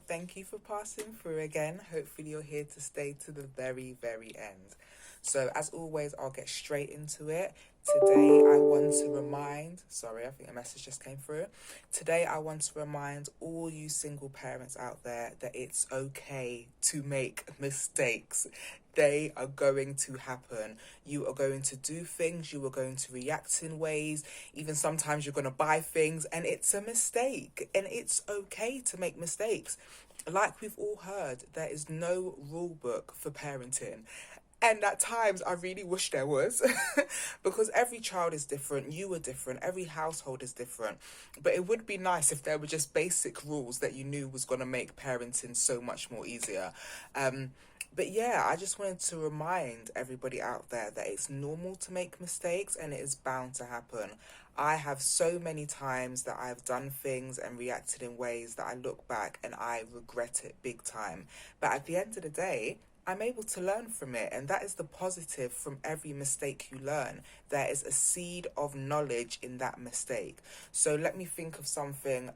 Thank you for passing through again. Hopefully you're here to stay to the very, very end. So as always, I'll get straight into it. Today I want to remind, sorry, I think a message just came through. Today I want to remind all you single parents out there that it's okay to make mistakes. They are going to happen. You are going to do things, you are going to react in ways, even sometimes you're going to buy things and it's a mistake. And it's okay to make mistakes. Like we've all heard, there is no rule book for parenting. And at times, I really wish there was, because every child is different, you are different, every household is different. But it would be nice if there were just basic rules that you knew was going to make parenting so much more easier. But yeah, I just wanted to remind everybody out there that it's normal to make mistakes and it is bound to happen. I have so many times that I've done things and reacted in ways that I look back and I regret it big time. But at the end of the day, I'm able to learn from it, and that is the positive from every mistake you learn. There is a seed of knowledge in that mistake. So let me think of something.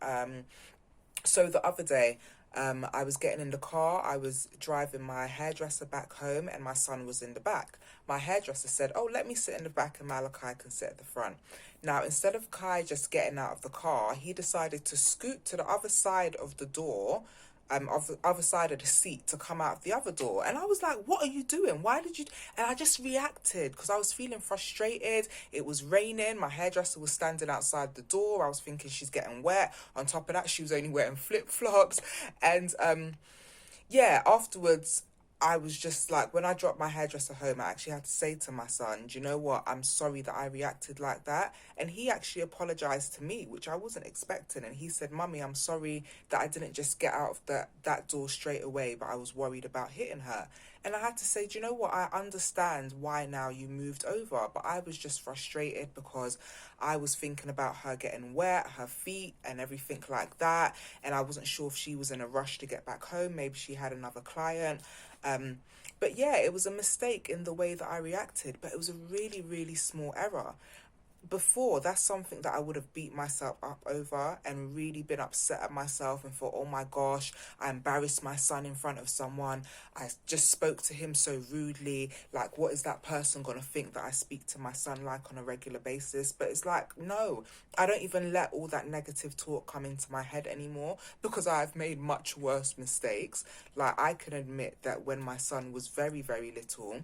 So the other day, I was getting in the car, I was driving my hairdresser back home and my son was in the back. My hairdresser said, "Oh, let me sit in the back and Malachi can sit at the front." Now, instead of Kai just getting out of the car, he decided to scoot to the other side of the door, of the other side of the seat to come out of the other door. And I was like, what are you doing? Why did you? And I just reacted because I was feeling frustrated. It was raining. My hairdresser was standing outside the door. I was thinking she's getting wet. On top of that, she was only wearing flip-flops. And yeah, afterwards, I was just like, when I dropped my hairdresser home, I actually had to say to my son, do you know what? I'm sorry that I reacted like that. And he actually apologized to me, which I wasn't expecting. And he said, "Mummy, I'm sorry that I didn't just get out of that door straight away, but I was worried about hitting her." And I had to say, do you know what? I understand why now you moved over, but I was just frustrated because I was thinking about her getting wet, her feet and everything like that. And I wasn't sure if she was in a rush to get back home. Maybe she had another client. But yeah, it was a mistake in the way that I reacted, but it was a really, really small error. Before, that's something that I would have beat myself up over and really been upset at myself and thought, oh my gosh, I embarrassed my son in front of someone. I just spoke to him so rudely. Like, what is that person going to think that I speak to my son like on a regular basis? But it's like, no, I don't even let all that negative talk come into my head anymore because I've made much worse mistakes. Like, I can admit that when my son was very, very little,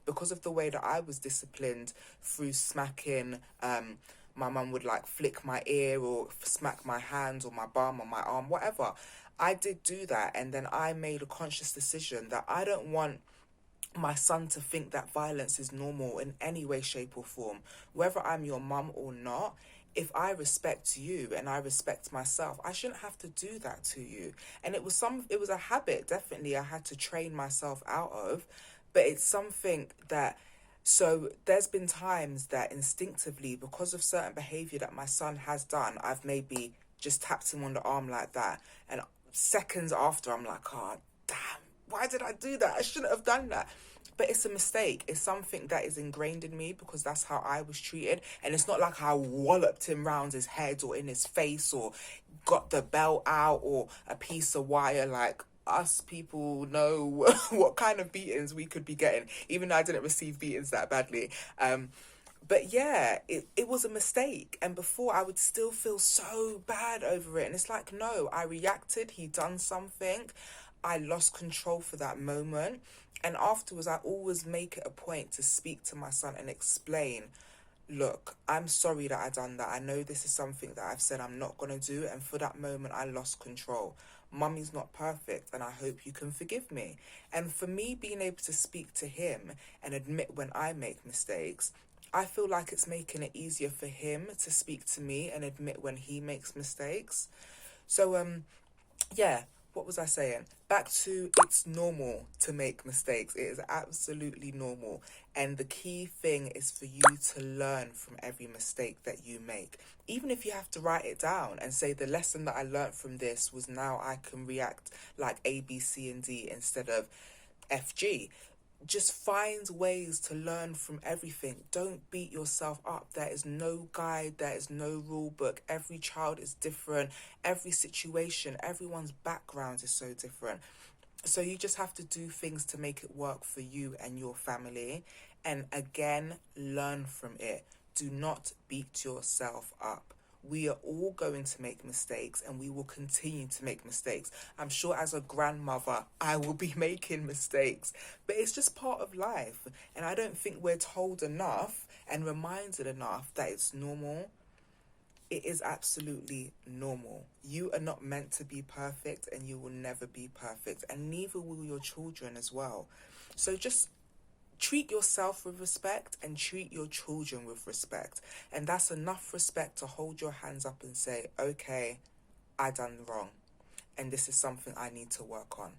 because of the way that I was disciplined through smacking, my mum would like flick my ear or smack my hand or my bum or my arm, whatever. I did do that, and then I made a conscious decision that I don't want my son to think that violence is normal in any way, shape or form. Whether I'm your mum or not, if I respect you and I respect myself, I shouldn't have to do that to you. And it was a habit, definitely, I had to train myself out of. But it's something that, so there's been times that instinctively, because of certain behaviour that my son has done, I've maybe just tapped him on the arm like that. And seconds after, I'm like, oh, damn, why did I do that? I shouldn't have done that. But it's a mistake. It's something that is ingrained in me because that's how I was treated. And it's not like I walloped him round his head or in his face or got the belt out or a piece of wire. Like, us people know what kind of beatings we could be getting, even though I didn't receive beatings that badly. But yeah, it was a mistake. And before, I would still feel so bad over it. And it's like, no, I reacted. He done something. I lost control for that moment. And afterwards, I always make it a point to speak to my son and explain, look, I'm sorry that I done that. I know this is something that I've said I'm not going to do. And for that moment, I lost control. Mummy's not perfect, and I hope you can forgive me. And for me, being able to speak to him and admit when I make mistakes, I feel like it's making it easier for him to speak to me and admit when he makes mistakes. So, yeah, what was I saying? Back to, it's normal to make mistakes. It is absolutely normal. And the key thing is for you to learn from every mistake that you make. Even if you have to write it down and say, the lesson that I learned from this was now I can react like A, B, C, and D instead of F, G. just find ways to learn from everything. Don't beat yourself up. There is no guide, there is no rule book. Every child is different. Every situation, everyone's background is so different. So you just have to do things to make it work for you and your family. And again, learn from it. Do not beat yourself up. We are all going to make mistakes, and we will continue to make mistakes. I'm sure as a grandmother, I will be making mistakes, but it's just part of life. And I don't think we're told enough and reminded enough that it's normal. It is absolutely normal. You are not meant to be perfect, and you will never be perfect, and neither will your children as well. So just treat yourself with respect and treat your children with respect. And that's enough respect to hold your hands up and say, okay, I done wrong, and this is something I need to work on.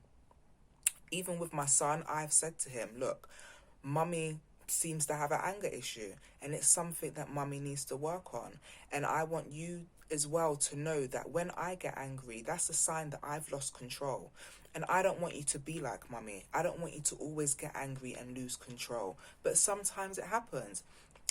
Even with my son, I've said to him, look, mummy seems to have an anger issue, and it's something that mummy needs to work on. And I want you as well to know that when I get angry, that's a sign that I've lost control. And I don't want you to be like mummy. I don't want you to always get angry and lose control. But sometimes it happens.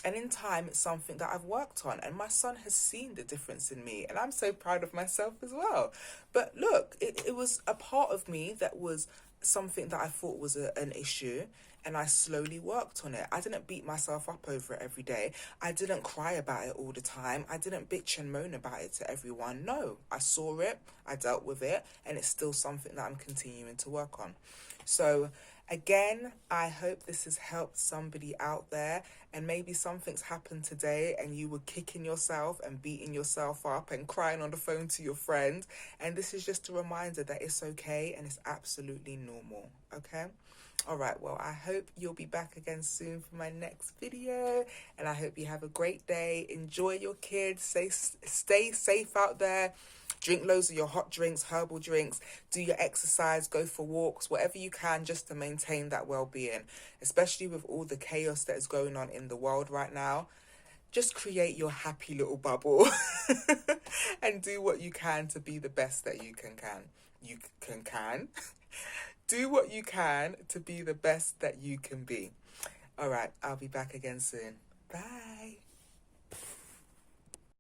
And in time, it's something that I've worked on. And my son has seen the difference in me. And I'm so proud of myself as well. But look, it was a part of me that was something that I thought was an issue. And I slowly worked on it. I didn't beat myself up over it every day. I didn't cry about it all the time. I didn't bitch and moan about it to everyone. No, I saw it, I dealt with it, and it's still something that I'm continuing to work on. So again, I hope this has helped somebody out there, and maybe something's happened today and you were kicking yourself and beating yourself up and crying on the phone to your friend. And this is just a reminder that it's okay and it's absolutely normal, okay? All right, well, I hope you'll be back again soon for my next video, and I hope you have a great day. Enjoy your kids, stay safe out there, drink loads of your hot drinks, herbal drinks, do your exercise, go for walks, whatever you can just to maintain that well-being, especially with all the chaos that is going on in the world right now. Just create your happy little bubble and do what you can to be the best that you can. You can. Do what you can to be the best that you can be. All right, I'll be back again soon. Bye.